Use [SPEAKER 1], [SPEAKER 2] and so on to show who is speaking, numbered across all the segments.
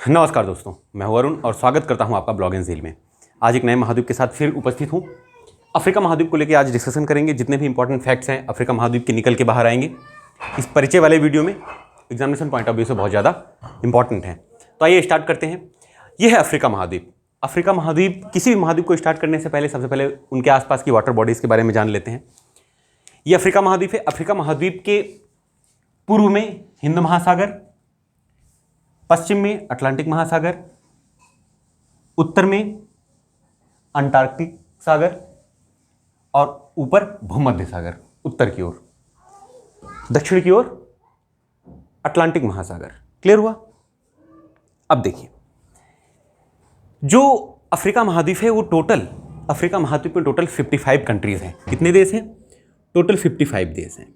[SPEAKER 1] नमस्कार दोस्तों, मैं हूं अरुण और स्वागत करता हूं आपका ब्लॉग एंड ज़ील में। आज एक नए महाद्वीप के साथ फिर उपस्थित हूं। अफ्रीका महाद्वीप को लेकर आज डिस्कशन करेंगे। जितने भी इंपॉर्टेंट फैक्ट्स हैं अफ्रीका महाद्वीप के निकल के बाहर आएंगे इस परिचय वाले वीडियो में। एग्जामिनेशन पॉइंट ऑफ व्यू से बहुत ज़्यादा इंपॉर्टेंट है। तो आइए स्टार्ट करते हैं। यह है अफ्रीका महाद्वीप। अफ्रीका महाद्वीप, किसी भी महाद्वीप को स्टार्ट करने से पहले सबसे पहले उनके आसपास की वाटर बॉडीज़ के बारे में जान लेते हैं। ये अफ्रीका महाद्वीप है। अफ्रीका महाद्वीप के पूर्व में हिंद महासागर, पश्चिम में अटलांटिक महासागर, उत्तर में अंटार्कटिक सागर और ऊपर भूमध्य सागर उत्तर की ओर, दक्षिण की ओर अटलांटिक महासागर। क्लियर हुआ? अब देखिए, जो अफ्रीका महाद्वीप है वो टोटल, अफ्रीका महाद्वीप में टोटल 55 कंट्रीज हैं। कितने देश हैं? टोटल 55 देश हैं,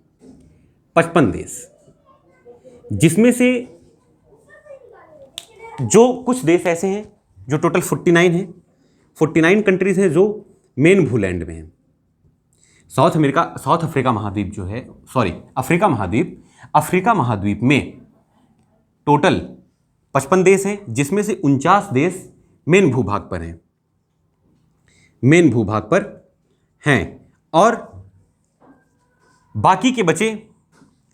[SPEAKER 1] 55 देश, जिसमें से जो कुछ देश ऐसे हैं जो टोटल 49 हैं, 49 कंट्रीज हैं जो मेन भूलैंड में हैं। साउथ अफ्रीका महाद्वीप जो है, अफ्रीका महाद्वीप में टोटल 55 देश हैं, जिसमें से 49 देश मेन भूभाग पर हैं और बाकी के बचे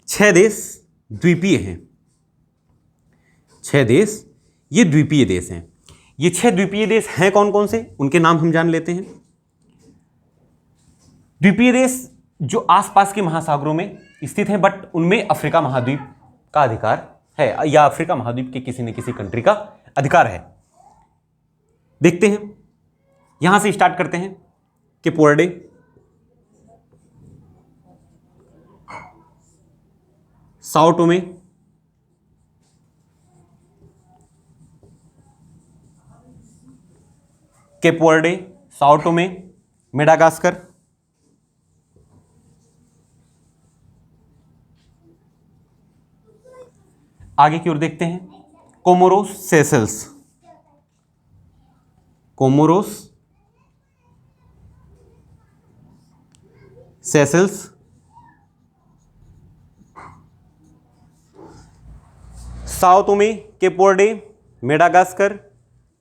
[SPEAKER 1] 6 देश द्वीपीय हैं। 6 देश ये द्वीपीय देश हैं। ये 6 द्वीपीय देश हैं कौन कौन से, उनके नाम हम जान लेते हैं। द्वीपीय देश जो आसपास के महासागरों में स्थित हैं, बट उनमें अफ्रीका महाद्वीप का अधिकार है या अफ्रीका महाद्वीप के किसी न किसी कंट्री का अधिकार है। देखते हैं, यहां से स्टार्ट करते हैं। Cape Verde, Sao Thome, Cape Verde, Sao Thome, Madagascar, आगे की ओर देखते हैं। Comoros, Seychelles, Sao Thome, Cape Verde, Madagascar,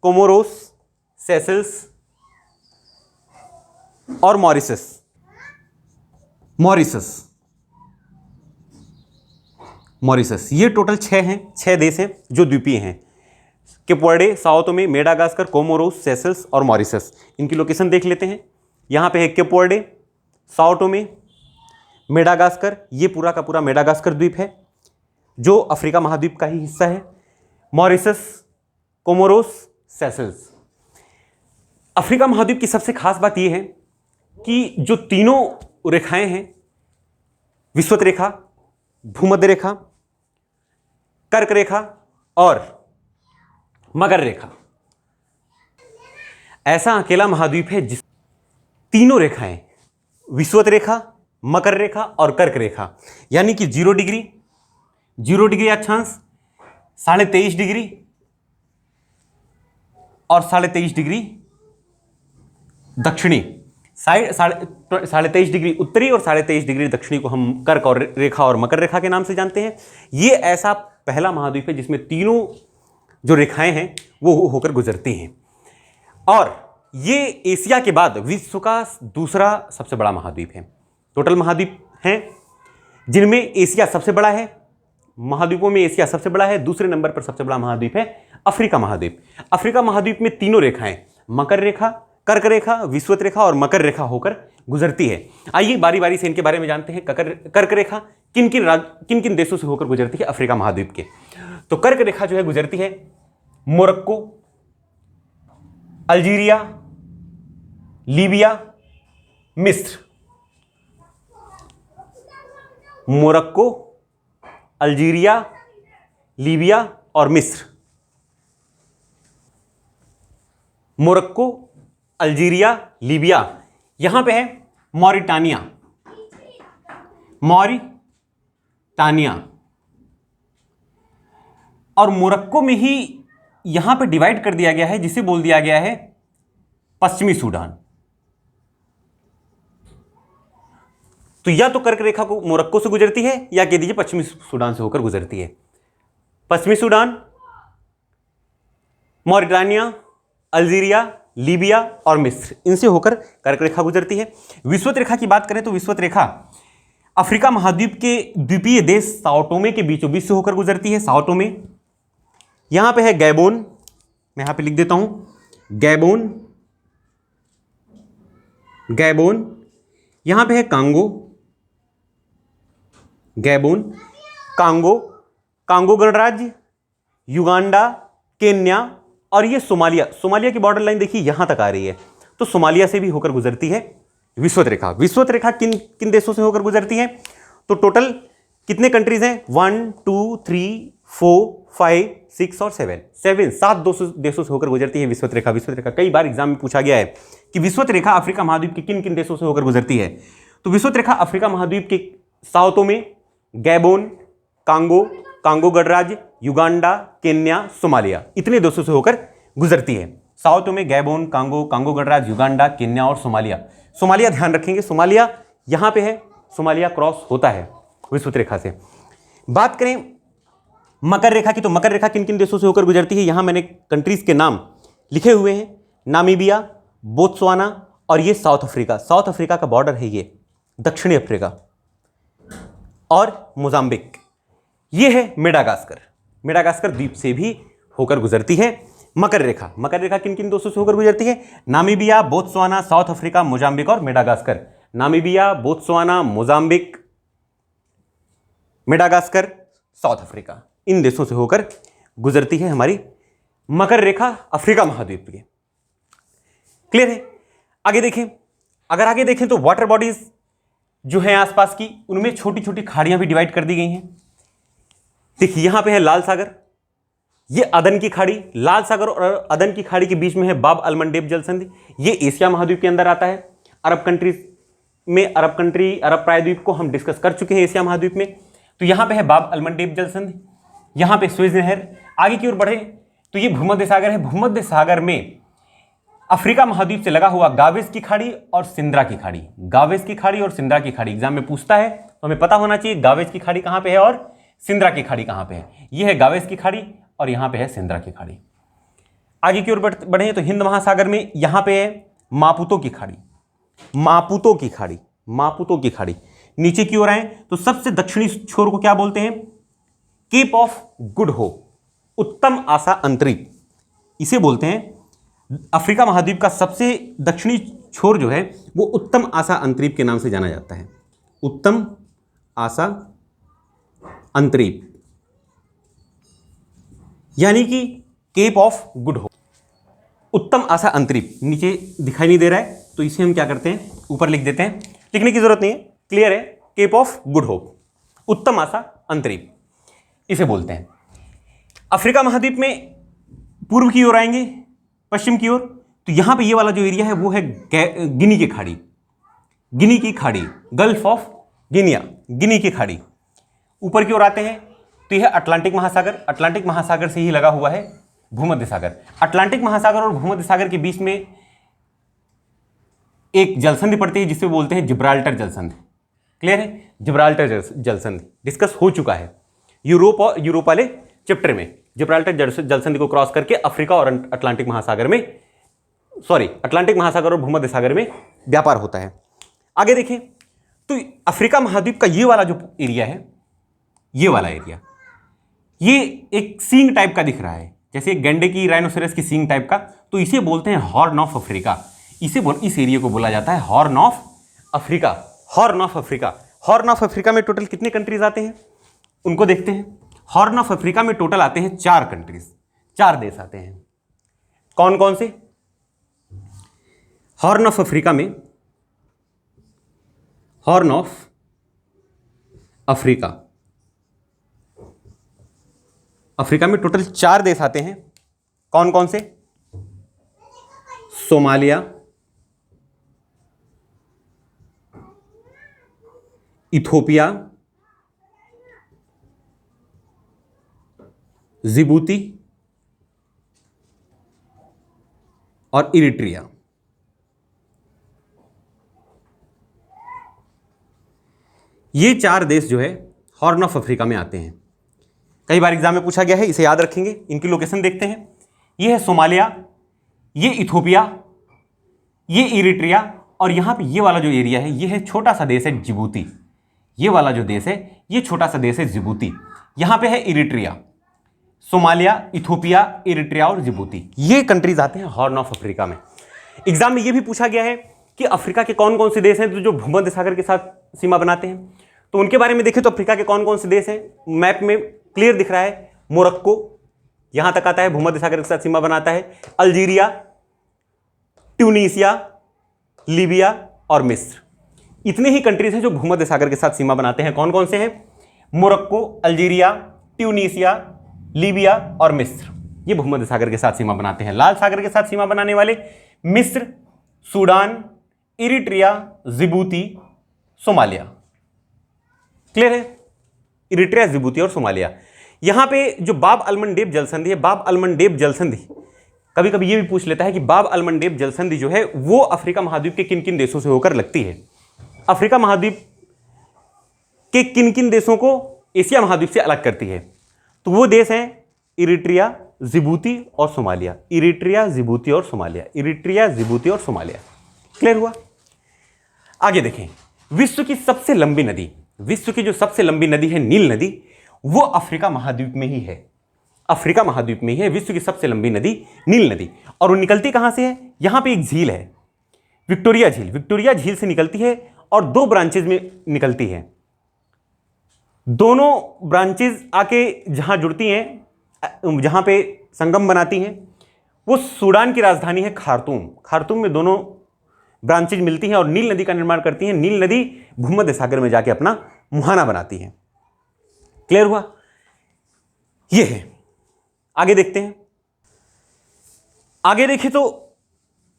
[SPEAKER 1] Comoros, Seychelles और मॉरिशस। ये टोटल 6 हैं, 6 देश हैं जो द्वीपीय हैं। Cape Verde, Sao Thome, Madagascar, Comoros, Seychelles और मॉरिशस। इनकी लोकेशन देख लेते हैं। यहां पे है Cape Verde, Sao Thome, Madagascar. ये पूरा का पूरा मेडागास्कर द्वीप है जो अफ्रीका महाद्वीप का ही हिस्सा है। Mauritius, Comoros, Seychelles. अफ्रीका महाद्वीप की सबसे खास बात यह है कि जो तीनों रेखाएं हैं, विषुवत रेखा, भूमध्य रेखा, कर्क रेखा और मकर रेखा, ऐसा अकेला महाद्वीप है जिस तीनों रेखाएं, विषुवत रेखा, मकर रेखा और कर्क रेखा, यानी कि 0 डिग्री अक्षांश, 23.5 डिग्री और 23.5 डिग्री दक्षिणी साइड, 23.5 डिग्री उत्तरी और 23.5 डिग्री दक्षिणी को हम कर्क और रेखा और मकर रेखा के नाम से जानते हैं। ये ऐसा पहला महाद्वीप है जिसमें तीनों जो रेखाएं हैं वो होकर गुजरती हैं और ये एशिया के बाद विश्व का दूसरा सबसे बड़ा महाद्वीप है। टोटल महाद्वीप हैं जिनमें एशिया सबसे बड़ा है, महाद्वीपों में एशिया सबसे बड़ा है। दूसरे नंबर पर सबसे बड़ा महाद्वीप है अफ्रीका महाद्वीप। अफ्रीका महाद्वीप में तीनों रेखाएं, मकर रेखा, कर्क रेखा, विषुवत रेखा और मकर रेखा होकर गुजरती है। आइए बारी बारी से इनके बारे में जानते हैं। कर्क रेखा किन किन देशों से होकर गुजरती है अफ्रीका महाद्वीप के? तो कर्क रेखा जो है गुजरती है मोरक्को, अल्जीरिया, लीबिया, मिस्र। मोरक्को, अल्जीरिया, लीबिया और मिस्र। Morocco, Algeria, Libya. यहां पे है मॉरिटानिया और मोरक्को में ही यहां पे डिवाइड कर दिया गया है, जिसे बोल दिया गया है पश्चिमी सूडान। तो या तो कर्क रेखा को मोरक्को से गुजरती है या कह दीजिए पश्चिमी सूडान से होकर गुजरती है। पश्चिमी सूडान, मॉरिटानिया, अल्जीरिया, लीबिया और मिस्र, इनसे होकर कर्क रेखा गुजरती है। विषुवत रेखा की बात करें तो विषुवत रेखा अफ्रीका महाद्वीप के द्वीपीय देश साओ टोमे के बीचों बीच से होकर गुजरती है। साओ टोमे, यहां पे है गैबोन, मैं यहां पे लिख देता हूं गैबोन, गैबोन, यहां पे है कांगो, गैबोन, कांगो, कांगो गणराज्य, युगांडा, केन्या और ये सोमालिया। सोमालिया की बॉर्डर लाइन देखिए यहां तक आ रही है, तो सोमालिया से भी होकर गुजरती है विषुवत रेखा। विषुवत रेखा किन किन देशों से होकर गुजरती है? तो टोटल कितने कंट्रीज हैं? 1 2 3 4 5 6 और 7 देशों से होकर गुजरती है विषुवत रेखा। विषुवत रेखा कई बार एग्जाम में पूछा गया है कि विषुवत रेखा अफ्रीका महाद्वीप के किन किन देशों से होकर गुजरती है। तो विषुवत रेखा अफ्रीका महाद्वीप के Sao Thome, Gabon, Congo, Congo गणराज्य, युगांडा, केन्या, सोमालिया, इतने देशों से होकर गुजरती है। Sao Thome, Gabon, Congo, Congo गणराज्य, युगांडा, केन्या और सोमालिया। सोमालिया ध्यान रखेंगे, सोमालिया यहां पे है, सोमालिया क्रॉस होता है विषुवत रेखा से। बात करें मकर रेखा की, तो मकर रेखा किन किन देशों से होकर गुजरती है? यहां मैंने कंट्रीज के नाम लिखे हुए हैं, नामीबिया, बोत्सवाना और ये साउथ अफ्रीका। साउथ अफ्रीका का बॉर्डर है ये, दक्षिणी अफ्रीका और मोजाम्बिक। ये है मेडागास्कर, मेडागास्कर द्वीप से भी होकर गुजरती है मकर रेखा। मकर रेखा किन किन देशों से होकर गुजरती है? Namibia, Botswana, South Africa, Mozambique और Madagascar. Namibia, Botswana, Mozambique, Madagascar, South Africa, इन देशों से होकर गुजरती है हमारी मकर रेखा अफ्रीका महाद्वीप की। क्लियर है? आगे देखें, अगर आगे देखें तो वाटर बॉडीज जो है आसपास की, उनमें छोटी छोटी खाड़ियां भी डिवाइड कर दी गई हैं। देखिए यहां पे है लाल सागर, ये अदन की खाड़ी, लाल सागर और अदन की खाड़ी के बीच में है बाब अलमंडेब जलसंधि। ये एशिया महाद्वीप के अंदर आता है। अरब कंट्रीज में, अरब प्रायद्वीप को हम डिस्कस कर चुके हैं एशिया महाद्वीप में। तो यहां पे है बाब अलमंडेब जलसंधि, यहां पे स्वेज नहर। आगे की ओर बढ़े तो ये भूमध्य सागर है। भूमध्य सागर में अफ्रीका महाद्वीप से लगा हुआ गावेस की खाड़ी और सिंद्रा की खाड़ी। गावेस की खाड़ी और सिंद्रा की खाड़ी एग्जाम में पूछता है तो हमें पता होना चाहिए गावेस की खाड़ी कहां पे है और सिंद्रा की खाड़ी कहां पे है। यह है गावेस की खाड़ी और यहां पे है सिंद्रा की खाड़ी। आगे की ओर बढ़े तो हिंद महासागर में यहां पे है मापुतो की खाड़ी, मापुतो की खाड़ी, मापुतो की खाड़ी। नीचे की ओर आए तो सबसे दक्षिणी छोर को क्या बोलते हैं? केप ऑफ गुड होप, उत्तम आशा अंतरिक्ष, इसे बोलते हैं। अफ्रीका महाद्वीप का सबसे दक्षिणी छोर जो है वो उत्तम आशा अंतरिक्ष के नाम से जाना जाता है। उत्तम आशा अंतरिक्ष यानी कि केप ऑफ गुड होप, उत्तम आशा अंतरिक्ष। नीचे दिखाई नहीं दे रहा है तो इसे हम क्या करते हैं, ऊपर लिख देते हैं, लिखने की जरूरत नहीं है, क्लियर है। केप ऑफ गुड होप, उत्तम आशा अंतरिक्ष, इसे बोलते हैं। अफ्रीका महाद्वीप में पूर्व की ओर आएंगे, पश्चिम की ओर, तो यहां पे ये वाला जो एरिया है वो है गिनी की खाड़ी, गिनी की खाड़ी, गल्फ ऑफ गिनिया, गिनी की खाड़ी। ऊपर की ओर आते हैं तो यह अटलांटिक महासागर, अटलांटिक महासागर से ही लगा हुआ है भूमध्य सागर। अटलांटिक महासागर और भूमध्य सागर के बीच में एक जलसंधि पड़ती है जिसे बोलते हैं जिब्राल्टर जलसंधि। क्लियर है? जिब्राल्टर जलसंधि डिस्कस हो चुका है यूरोप और यूरोप वाले चैप्टर में। जिब्राल्टर जलसंधि को क्रॉस करके अफ्रीका और अटलांटिक महासागर में, अटलांटिक महासागर और भूमध्य सागर में व्यापार होता है। आगे देखें तो अफ्रीका महाद्वीप का ये वाला जो एरिया है, ये वाला एरिया, ये एक सींग टाइप का दिख रहा है, जैसे एक गैंडे की, राइनोसेरस की सींग टाइप का, तो इसे बोलते हैं हॉर्न ऑफ अफ्रीका। इस एरिया को बोला जाता है horn of Africa. Horn of Africa, horn of Africa में टोटल कितने कंट्रीज आते हैं उनको देखते हैं। हॉर्न ऑफ अफ्रीका में टोटल आते हैं 4 कंट्रीज, 4 देश आते हैं। कौन कौन से? हॉर्न ऑफ अफ्रीका में, हॉर्न ऑफ अफ्रीका, अफ्रीका में टोटल 4 देश आते हैं। कौन कौन से? सोमालिया, इथोपिया, जिबूती और इरिट्रिया। ये 4 देश जो है हॉर्न ऑफ अफ्रीका में आते हैं। कई बार एग्जाम में पूछा गया है, इसे याद रखेंगे। इनकी लोकेशन देखते हैं। ये है सोमालिया, ये इथोपिया, ये इरिट्रिया, और यहां पे ये वाला जो एरिया है ये है छोटा सा देश है जिबूती। ये वाला जो देश है ये छोटा सा देश है जिबूती। यहां पे है इरिट्रिया, सोमालिया, इथोपिया, इरिट्रिया और जिबूती। ये कंट्रीज आते हैं हॉर्न ऑफ अफ्रीका में। एग्जाम में ये भी पूछा गया है कि अफ्रीका के कौन कौन से देश हैं जो भूमध्य सागर के साथ सीमा बनाते हैं। तो उनके बारे में देखें तो अफ्रीका के कौन कौन से देश हैं, मैप में क्लियर दिख रहा है। मोरक्को यहां तक आता है, भूमध्य सागर के साथ सीमा बनाता है। अल्जीरिया, ट्यूनीसिया, लीबिया और मिस्र, इतने ही कंट्रीज हैं जो भूमध्य सागर के साथ सीमा बनाते हैं। कौन कौन से हैं? मोरक्को, अल्जीरिया, ट्यूनीसिया, लीबिया और मिस्र, ये भूमध्य सागर के साथ सीमा बनाते हैं। लाल सागर के साथ सीमा बनाने वाले मिस्र, Sudan, Eritrea, Djibouti, Somalia. Clear है? इरिट्रिया, जिबूती और सोमालिया। यहां पे जो बाब अलमंडेब जलसंधि है, बाब अलमंडेब जलसंधि कभी कभी ये भी पूछ लेता है कि बाब अलमंडेब जलसंधि जो है वो अफ्रीका महाद्वीप के किन किन देशों से होकर लगती है। अफ्रीका महाद्वीप के किन किन देशों को एशिया महाद्वीप से अलग करती है? तो वो देश हैं इरिट्रिया, जिबूती और सोमालिया। इरिट्रिया, जिबूती और सोमालिया, इरिट्रिया, जिबूती और सोमालिया। क्लियर हुआ? आगे देखें, विश्व की सबसे लंबी नदी, विश्व की जो सबसे लंबी नदी है नील नदी, वो अफ्रीका महाद्वीप में ही है। अफ्रीका महाद्वीप में ही है विश्व की सबसे लंबी नदी नील नदी। और वो निकलती कहां से है? यहां पे एक झील है, विक्टोरिया झील। विक्टोरिया झील से निकलती है और दो ब्रांचेज में निकलती है। दोनों ब्रांचेज आके जहां जुड़ती हैं, जहां पे संगम बनाती हैं, वो सूडान की राजधानी है खार्तूम। खार्तूम में दोनों ब्रांचेज मिलती हैं और नील नदी का निर्माण करती हैं। नील नदी भूमध्य सागर में जाके अपना मुहाना बनाती है। क्लियर हुआ? ये है। आगे देखते हैं। आगे देखें तो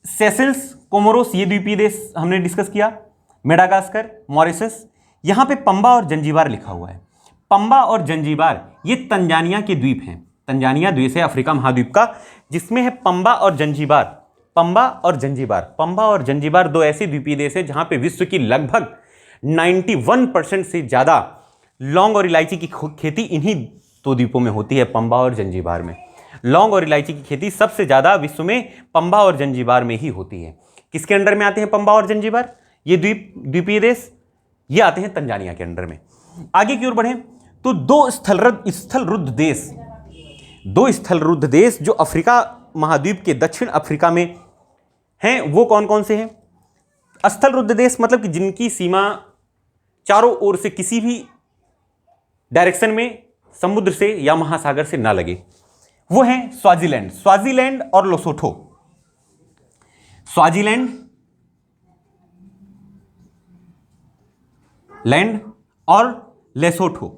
[SPEAKER 1] सेशल्स, कोमोरोस, ये द्वीपीय देश हमने डिस्कस किया। मेडागास्कर, मॉरिशस, यहां पे पंबा और जंजीबार लिखा हुआ है। पंबा और जंजीबार ये तंजानिया के द्वीप हैं। तंजानिया द्वीप है अफ्रीका महाद्वीप का, जिसमें है पंबा और जंजीबार। पंबा और जंजीबार, पंबा और जंजीबार दो ऐसे द्वीपीय देश हैं जहां पे विश्व की लगभग 91% से ज्यादा लौंग और इलायची की खेती इन्हीं दो द्वीपों में होती है, पंबा और जंजीबार में। लौंग और इलायची की खेती सबसे ज्यादा विश्व में पंबा और जंजीबार में ही होती है। किसके अंडर में आते हैं पंबा और जंजीबार? ये द्वीपीय देश ये आते हैं तंजानिया के अंडर में। आगे की ओर बढ़े तो दो स्थलरुद्ध देश जो अफ्रीका महाद्वीप के दक्षिण अफ्रीका में हैं, वो कौन कौन से हैं? स्थलरुद्ध देश मतलब कि जिनकी सीमा चारों ओर से किसी भी डायरेक्शन में समुद्र से या महासागर से ना लगे, वो हैं स्वाजीलैंड और लेसोथो। स्वाजीलैंड और लेसोथो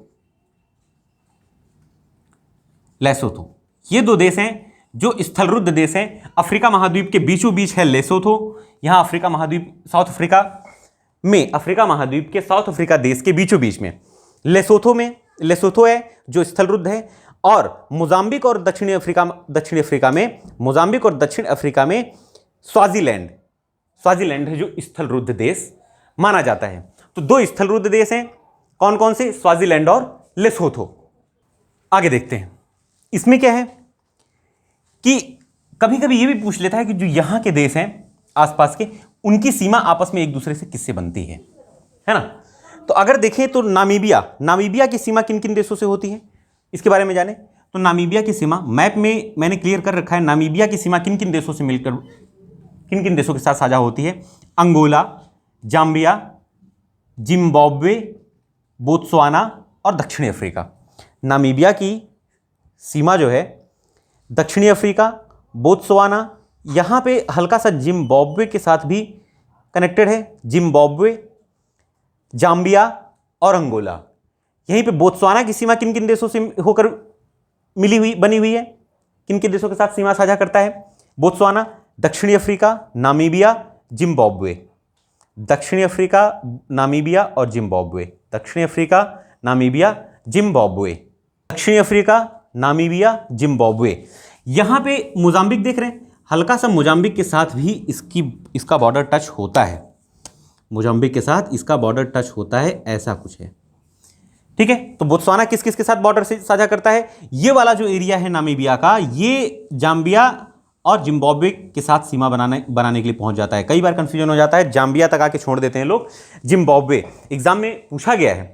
[SPEAKER 1] ये दो देश हैं जो स्थलरुद्ध देश हैं। अफ्रीका महाद्वीप के बीचों बीच है लेसोथो। यहां अफ्रीका महाद्वीप साउथ अफ्रीका में, अफ्रीका महाद्वीप के साउथ अफ्रीका देश के बीचों बीच में लेसोथो है जो स्थलरुद्ध है। और मोजाम्बिक और दक्षिणी अफ्रीका में स्वाजीलैंड है जो स्थलरुद्ध देश माना जाता है। तो दो स्थलरुद्ध देश हैं, कौन कौन से? स्वाजीलैंड और लेसोथो। आगे देखते हैं। इसमें क्या है कि कभी कभी यह भी पूछ लेता है कि जो यहां के देश हैं आसपास के, उनकी सीमा आपस में एक दूसरे से किससे बनती है ना? तो अगर देखें तो नामीबिया की सीमा किन किन देशों से होती है, इसके बारे में जाने तो नामीबिया की सीमा मैप में मैंने क्लियर कर रखा है। नामीबिया की सीमा किन किन देशों से मिलकर, किन किन देशों के साथ साझा होती है? अंगोला, जाम्बिया, जिम्बाब्वे, बोत्सवाना और दक्षिणी अफ्रीका। नामीबिया की सीमा जो है दक्षिणी अफ्रीका, बोत्सवाना, यहाँ पे हल्का सा जिम्बाब्वे के साथ भी कनेक्टेड है। जिम्बाब्वे, जाम्बिया और अंगोला। यहीं पे बोत्सवाना की सीमा किन किन देशों से होकर बनी हुई है? किन किन देशों के साथ सीमा साझा करता है बोत्सवाना? दक्षिणी अफ्रीका, नामीबिया, जिम्बाब्वे। दक्षिणी अफ्रीका, नामीबिया और जिम्बाब्वे। दक्षिणी अफ्रीका, नामीबिया, जिम्बाब्वे। दक्षिणी अफ्रीका, नामीबिया, जिम्बाब्वे। यहां पे मोजाम्बिक देख रहे हैं, हल्का सा मोजाम्बिक के साथ भी इसका बॉर्डर टच होता है। मोजाम्बिक के साथ इसका बॉर्डर टच होता है, ऐसा कुछ है। ठीक है, तो बोत्सवाना किस किस के साथ बॉर्डर से साझा करता है? ये वाला जो एरिया है नामीबिया का, ये जाम्बिया और जिम्बाब्वे के साथ सीमा बनाने के लिए पहुंच जाता है। कई बार कंफ्यूजन हो जाता है, जाम्बिया तक आके छोड़ देते हैं लोग, जिम्बाब्वे। एग्जाम में पूछा गया है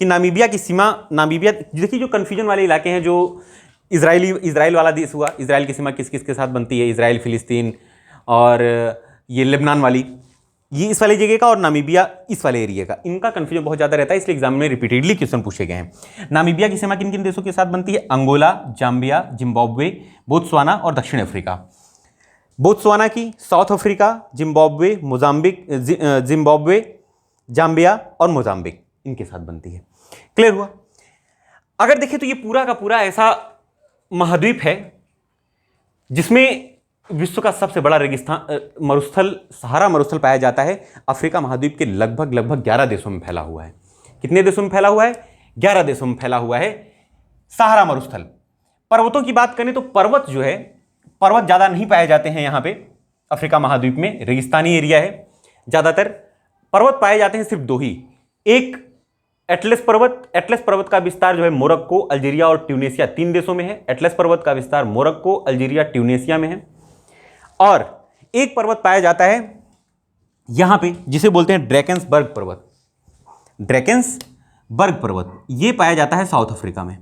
[SPEAKER 1] कि नामीबिया की सीमा, नामीबिया देखिए जो कंफ्यूजन वाले इलाके हैं, जो इजराइल वाला देश हुआ, इजराइल की सीमा किस किस के साथ बनती है? इजराइल, फिलिस्तीन और ये लेबनान वाली, ये इस वाली जगह का, और नामीबिया इस वाले एरिया का। इनका कंफ्यूजन बहुत ज़्यादा रहता है, इसलिए एग्जाम में रिपीटेडली क्वेश्चन पूछे गए हैं। नामीबिया की सीमा किन किन देशों के साथ बनती है? अंगोला, जाम्बिया, जिम्बाब्वे, बोत्सवाना और दक्षिण अफ्रीका। बोत्सवाना की south Africa, Zimbabwe, Mozambique, Zimbabwe, Zambia और मोजाम्बिक, इनके साथ बनती है। क्लियर हुआ? अगर देखें तो ये पूरा का पूरा ऐसा महाद्वीप है जिसमें विश्व का सबसे बड़ा रेगिस्तान मरुस्थल, सहारा मरुस्थल पाया जाता है। अफ्रीका महाद्वीप के लगभग 11 देशों में फैला हुआ है। कितने देशों में फैला हुआ है? 11 देशों में फैला हुआ है सहारा मरुस्थल। पर्वतों की बात करें तो पर्वत जो है, पर्वत ज़्यादा नहीं पाए जाते हैं यहाँ पे अफ्रीका महाद्वीप में, रेगिस्तानी एरिया है ज़्यादातर। पर्वत पाए जाते हैं सिर्फ दो ही, एक एटलस पर्वत का विस्तार जो है मोरक्को, अल्जीरिया और ट्यूनीसिया, 3 देशों में है। एटलस पर्वत का विस्तार मोरक्को, अल्जीरिया, ट्यूनीसिया में है। और एक पर्वत पाया जाता है यहां पे जिसे बोलते हैं ड्रैकेंसबर्ग पर्वत। ड्रैकेंसबर्ग पर्वत ये पाया जाता है साउथ अफ्रीका में,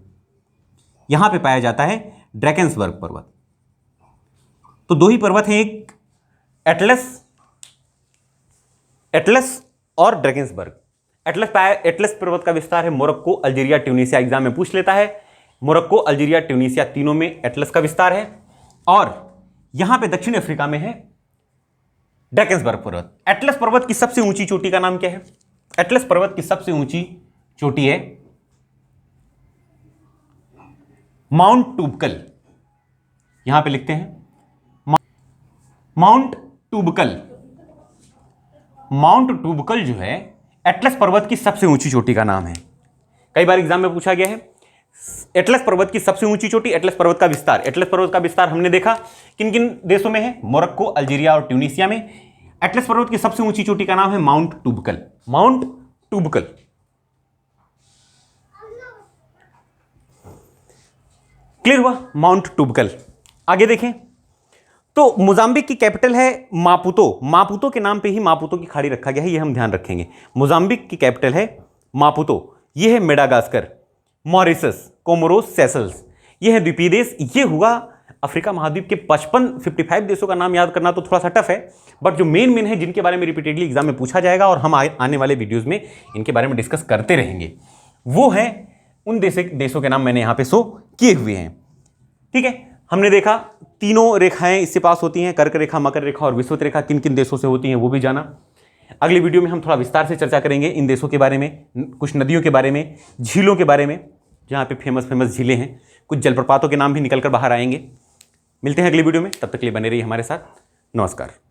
[SPEAKER 1] यहां पे पाया जाता है ड्रैकेंसबर्ग पर्वत। तो दो ही पर्वत हैं, एक एटलस और ड्रैकेंसबर्ग। एटलस पर्वत का विस्तार है मोरक्को, अल्जीरिया, ट्यूनीसिया। एग्जाम में पूछ लेता है, मोरक्को, अल्जीरिया, ट्यूनीसिया तीनों में एटलस का विस्तार है। और यहां पे दक्षिण अफ्रीका में है ड्रैकेंसबर्ग पर्वत। एटलस पर्वत की सबसे ऊंची चोटी का नाम क्या है? एटलस पर्वत की सबसे ऊंची चोटी है माउंट टूबकल। यहां पे लिखते हैं माउंट टूबकल। माउंट टूबकल जो है एटलस पर्वत की सबसे ऊंची चोटी का नाम है। कई बार एग्जाम में पूछा गया है एटलस पर्वत की सबसे ऊंची चोटी, एटलस पर्वत का विस्तार। एटलस पर्वत का विस्तार हमने देखा किन किन देशों में है? मोरक्को, अल्जीरिया और ट्यूनीसिया में। एटलस पर्वत की सबसे ऊंची चोटी का नाम है माउंट टूबकल। माउंट टूबकल। क्लियर हुआ? माउंट टूबकल। आगे देखें तो मोजाम्बिक की कैपिटल है मापुतो। मापुतो के नाम पे ही मापुतो की खाड़ी रखा गया है, ये हम ध्यान रखेंगे। मोजाम्बिक की कैपिटल है मापुतो। ये है मेडागास्कर, मॉरिशस, कोमोरोस, सेशल्स, ये है द्वीपीय देश। ये हुआ अफ्रीका महाद्वीप के 55 देशों का नाम याद करना तो थोड़ा सा टफ है, बट जो मेन है जिनके बारे में रिपीटेडली एग्जाम में पूछा जाएगा और हम आने वाले वीडियोस में इनके बारे में डिस्कस करते रहेंगे, वो है उन देशों के नाम मैंने यहां पे शो किए हुए हैं। ठीक है, हमने देखा तीनों रेखाएं इससे पास होती हैं, कर्क रेखा, मकर रेखा और विषुवत रेखा किन किन देशों से होती हैं वो भी जाना। अगली वीडियो में हम थोड़ा विस्तार से चर्चा करेंगे इन देशों के बारे में, कुछ नदियों के बारे में, झीलों के बारे में, जहाँ पे फेमस झीलें हैं, कुछ जलप्रपातों के नाम भी निकल कर बाहर आएंगे। मिलते हैं अगली वीडियो में, तब तक के लिए बने रहिए हमारे साथ। नमस्कार।